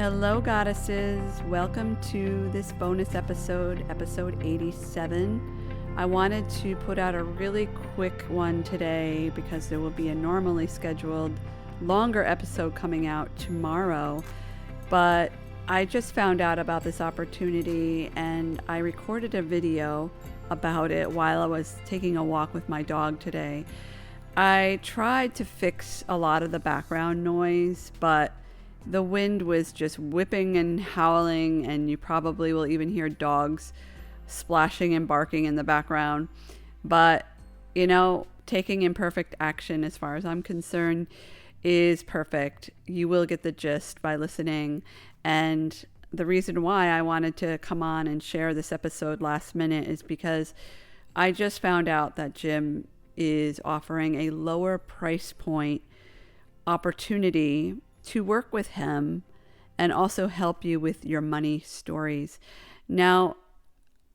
Hello, goddesses. Welcome to this bonus episode, episode 87. I wanted to put out a really quick one today because there will be a normally scheduled longer episode coming out tomorrow. But I just found out about this opportunity and I recorded a video about it while I was taking a walk with my dog today. I tried to fix a lot of the background noise, but the wind was just whipping and howling, and you probably will even hear dogs splashing and barking in the background. But, taking imperfect action, as far as I'm concerned, is perfect. You will get the gist by listening. And the reason why I wanted to come on and share this episode last minute is because I just found out that Jim is offering a lower price point opportunity to work with him and also help you with your money stories. Now,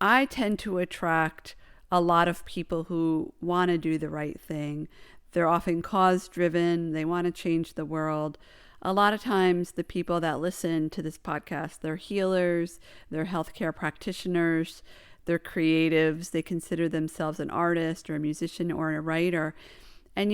I tend to attract a lot of people who want to do the right thing. They're often cause-driven. They want to change the world. A lot of times, the people that listen to this podcast, they're healers, they're healthcare practitioners, they're creatives. They consider themselves an artist or a musician or a writer. And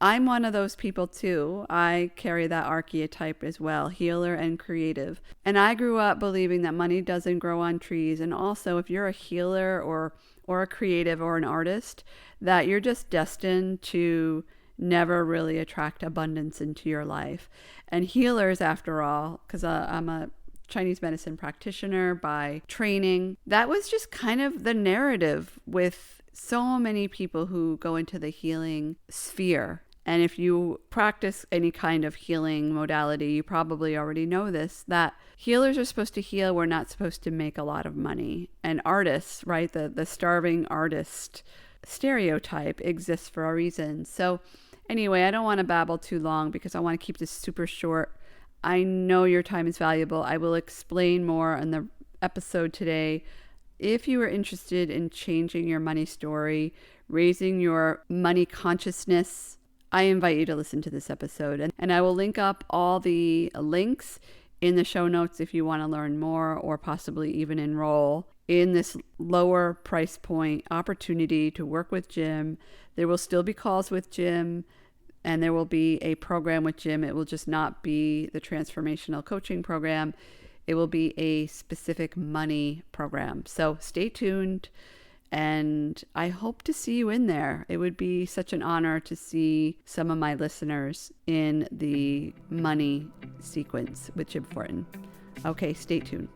I'm one of those people too. I carry that archetype as well, healer and creative. And I grew up believing that money doesn't grow on trees. And also, if you're a healer or a creative or an artist, that you're just destined to never really attract abundance into your life. And healers, after all, because I'm a Chinese medicine practitioner by training, that was just kind of the narrative with so many people who go into the healing sphere. And if you practice any kind of healing modality, you probably already know this, that healers are supposed to heal. We're not supposed to make a lot of money. And artists, right, the starving artist stereotype exists for a reason. So anyway, I don't want to babble too long because I want to keep this super short. I know your time is valuable. I will explain more in the episode today. If you are interested in changing your money story, raising your money consciousness, I invite you to listen to this episode. And I will link up all the links in the show notes if you want to learn more or possibly even enroll in this lower price point opportunity to work with Jim. There will still be calls with Jim and there will be a program with Jim. It will just not be the transformational coaching program. It will be a specific money program. So stay tuned. And I hope to see you in there. It would be such an honor to see some of my listeners in the money sequence with Jim Fortin. Okay, stay tuned.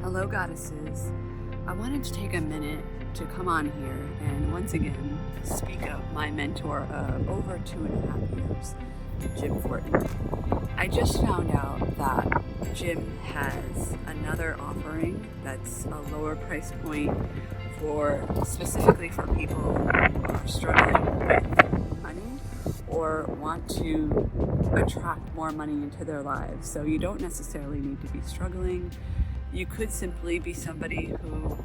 Hello, goddesses. I wanted to take a minute to come on here and once again speak of my mentor of over 2.5 years, Jim Fortin. I just found out that Jim has another offering that's a lower price point specifically for people who are struggling with money or want to attract more money into their lives. So you don't necessarily need to be struggling. You could simply be somebody who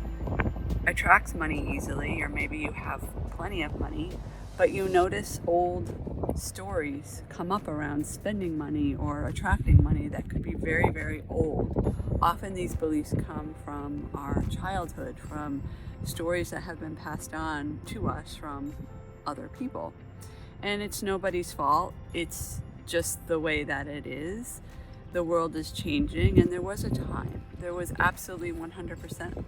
attracts money easily, or maybe you have plenty of money, but you notice old stories come up around spending money or attracting money that could be very, very old. Often these beliefs come from our childhood, from stories that have been passed on to us from other people. And it's nobody's fault. It's just the way that it is. The world is changing, and there was absolutely 100%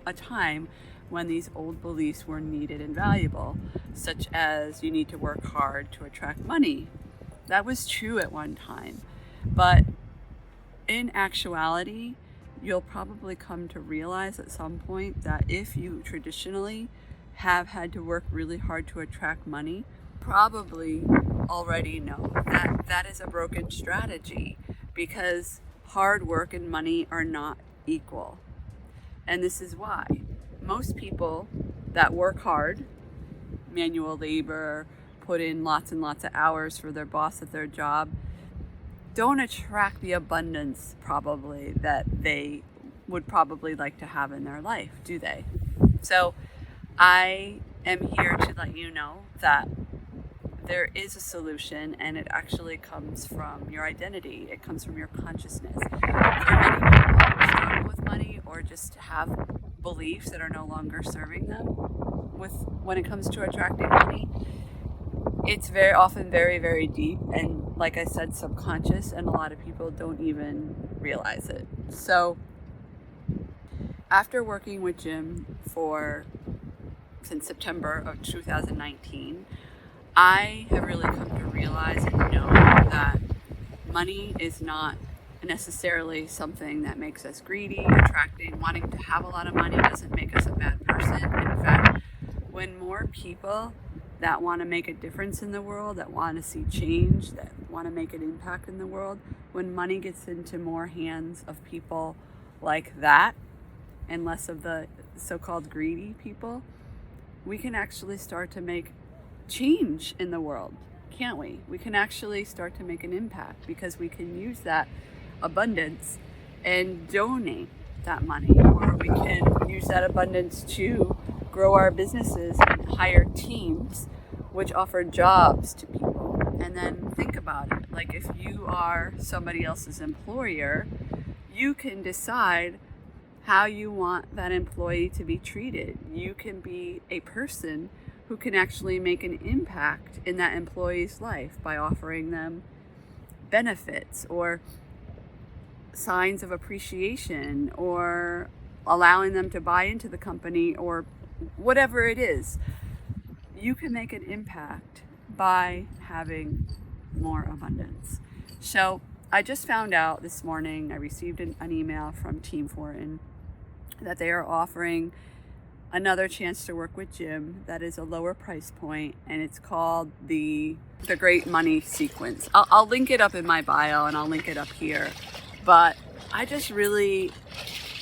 a time when these old beliefs were needed and valuable, such as you need to work hard to attract money. That was true at one time. But in actuality, you'll probably come to realize at some point that if you traditionally have had to work really hard to attract money, probably already know that that is a broken strategy because hard work and money are not equal. And this is why most people that work hard, manual labor, put in lots and lots of hours for their boss at their job, don't attract the abundance probably that they would probably like to have in their life, do they? So I am here to let you know that there is a solution, and it actually comes from your identity. It comes from your consciousness. For many people who struggle with money or just have beliefs that are no longer serving them when it comes to attracting money, it's very often very, very deep, and like I said, subconscious, and a lot of people don't even realize it. So after working with Jim since September of 2019, I have really come to realize and know that money is not necessarily something that makes us greedy. Wanting to have a lot of money doesn't make us a bad person. In fact, when more people that want to make a difference in the world, that want to see change, that want to make an impact in the world, when money gets into more hands of people like that and less of the so-called greedy people, we can actually start to make change in the world, can't we? We can actually start to make an impact because we can use that abundance and donate that money, or we can use that abundance to grow our businesses and hire teams which offer jobs to people. And then think about it, like if you are somebody else's employer, you can decide how you want that employee to be treated. You can be a person who can actually make an impact in that employee's life by offering them benefits or signs of appreciation, or allowing them to buy into the company, or whatever it is. You can make an impact by having more abundance. So I just found out this morning, I received an email from Team F.I.R.E that they are offering another chance to work with Jim that is a lower price point, and it's called the Great Money Sequence. I'll link it up in my bio, and I'll link it up here. But I just really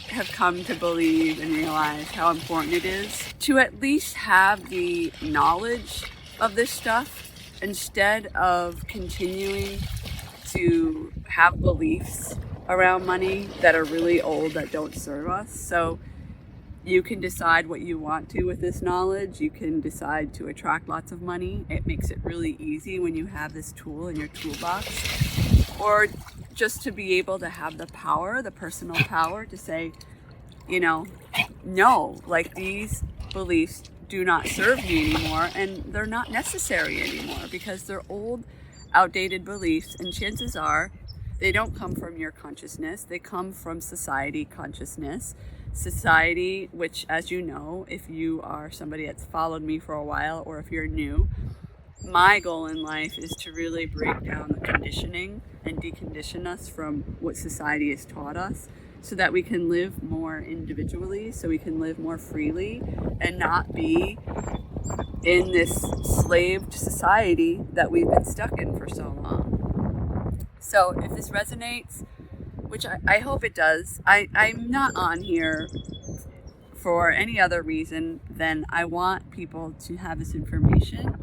have come to believe and realize how important it is to at least have the knowledge of this stuff instead of continuing to have beliefs around money that are really old, that don't serve us. So you can decide what you want to with this knowledge. You can decide to attract lots of money. It makes it really easy when you have this tool in your toolbox. Or just to be able to have the power, the personal power to say, no, like these beliefs do not serve me anymore, and they're not necessary anymore because they're old, outdated beliefs, and chances are they don't come from your consciousness. They come from society consciousness. Society, which, as you know, if you are somebody that's followed me for a while, or if you're new, my goal in life is to really break down the conditioning and decondition us from what society has taught us, so that we can live more individually, so we can live more freely and not be in this slaved society that we've been stuck in for so long. So if this resonates, which I hope it does, I'm not on here for any other reason than I want people to have this information.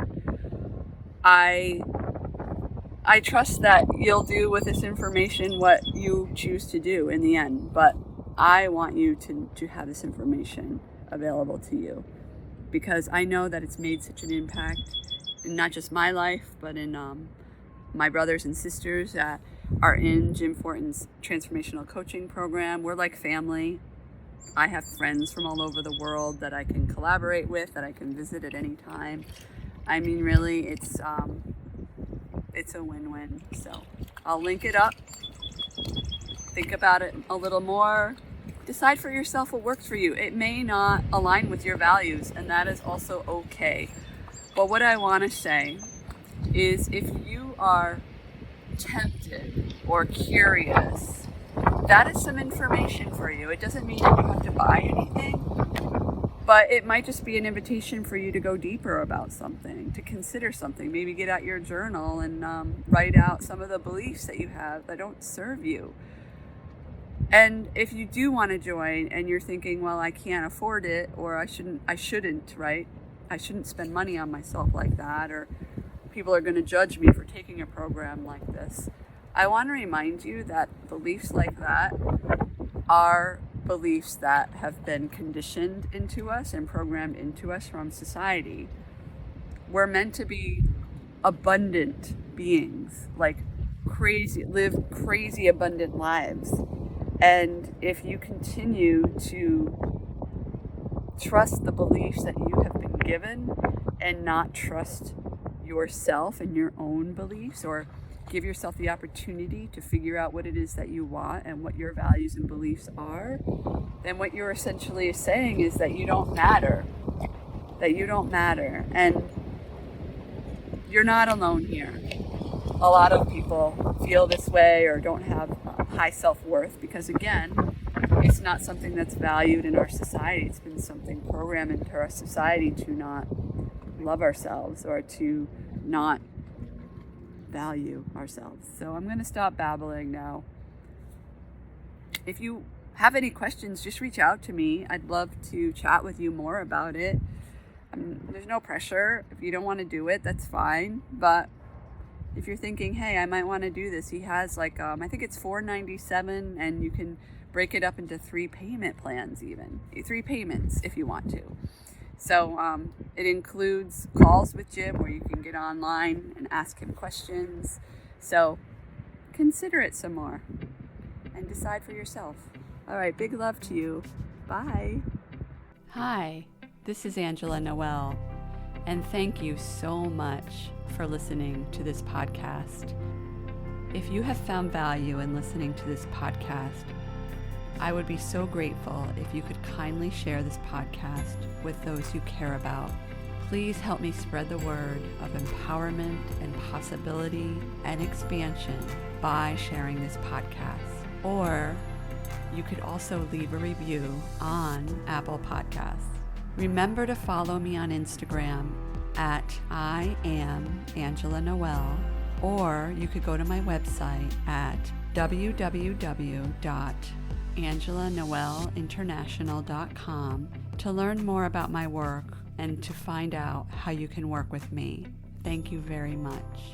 I trust that you'll do with this information what you choose to do in the end, but I want you to have this information available to you, because I know that it's made such an impact in not just my life, but in my brothers and sisters that are in Jim Fortin's transformational coaching program. We're like family. I have friends from all over the world that I can collaborate with, that I can visit at any time. I mean, really, it's a win-win. So I'll link it up. Think about it a little more. Decide for yourself what works for you. It may not align with your values, and that is also okay. But what I want to say is, if you are tempted or curious, that is some information for you. It doesn't mean that you have to buy anything, but it might just be an invitation for you to go deeper about something, to consider something. Maybe get out your journal and write out some of the beliefs that you have that don't serve you. And if you do want to join and you're thinking, well, I can't afford it, or I shouldn't, right? I shouldn't spend money on myself like that, or people are going to judge me for taking a program like this. I want to remind you that beliefs like that are beliefs that have been conditioned into us and programmed into us from society. We're meant to be abundant beings, like live crazy abundant lives. And if you continue to trust the beliefs that you have been given and not trust yourself and your own beliefs, or give yourself the opportunity to figure out what it is that you want and what your values and beliefs are, then what you're essentially saying is that you don't matter. That you don't matter. And you're not alone here. A lot of people feel this way or don't have high self-worth because, again, it's not something that's valued in our society. It's been something programmed into our society to not love ourselves or to not value ourselves. So I'm going to stop babbling now. If you have any questions, just reach out to me. I'd love to chat with you more about it. There's no pressure. If you don't want to do it, that's fine. But if you're thinking, hey, I might want to do this, he has I think it's $4.97, and you can break it up into 3 payment plans, even 3 payments if you want to. So it includes calls with Jim where you can get online and ask him questions. So consider it some more and decide for yourself. All right, big love to you. Bye. Hi, this is Angela Noel, and thank you so much for listening to this podcast. If you have found value in listening to this podcast, I would be so grateful if you could kindly share this podcast with those you care about. Please help me spread the word of empowerment and possibility and expansion by sharing this podcast. Or you could also leave a review on Apple Podcasts. Remember to follow me on Instagram at I am Angela Noel, or you could go to my website at www.angelanoelinternational.com to learn more about my work and to find out how you can work with me. Thank you very much.